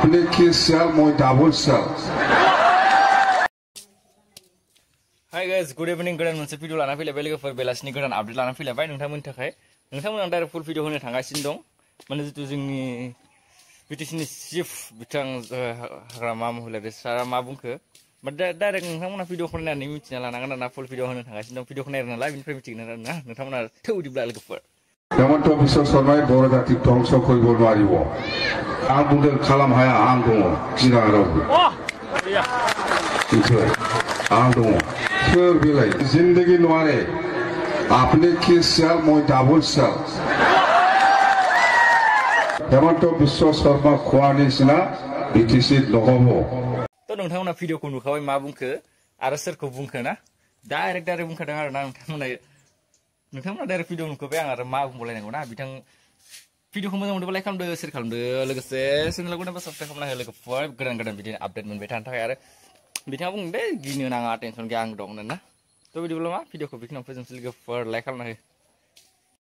अपने के सेल मोय double sale hi guys good evening गोदान मोनसे भिडिअ लाना फैलायबाय लोगोफोर बेलासिनि गोदान आपडेट लाना फैलायबाय नोंथांमोननि थाखाय नोंथांमोना डाइरेक्ट फुल भिडिअ होनो थांगासिनो दं माने जितु जोंनि बिटिसिनि चिफ बिथां हाग्रामा महिलारि सारा मा बुंखो बाट डाइरेक्ट नोंथांमोना भिडिअखौ नायनानै मिथिना लानांगोन आरोना फुल भिडिअ होनो थांगासिनो दं भिडिअखौ नायनो नालाय बिनिफ्राय मिथिगोन आरोना नोंथांमोना थौदिब्ला लोगोफोर हेमन्त बिश्व शर्माया बर' जाति ध्वंस करिब नारिब आं बुंदों खालाम हाया आं दङ गिना रावबो आं दङ सोर बेलाय जिंदगी नङारे आपने के सेल मोय डाबल सेल हेमन्त बिश्व शर्मा खवानि सिना बिटिसि नहबो तो नोंथांमोना भिडिअखौ नुखाबाय मा बुंखो आरो सोरखौ बुंखो ना डाइरेक्ट बुंखादों आरोना नोंथांमोना डाइरेक्ट भिडिअ नुखाबाय आं आरो मा बुंबावलायनांगौ ना बिथां भिडिअखौ मोजां मोनदोंबा लाइक खालामदो शेयार खालामदो लोगोसे चेनेलखौ नायबा साबस्क्राइब खालामना हो लोगोफोर गोदान गोदान बिदिनो आपडेट मोनबाय थानो थाखाय आरो बिथाङा बुंदों दे गिनो नाङा टेनसन गैया आं दं ना तो बिदिब्ला मा भिडिअखौ बेखिनियाव फोजोबनोसै लोगोफोर लाइक खालामना हो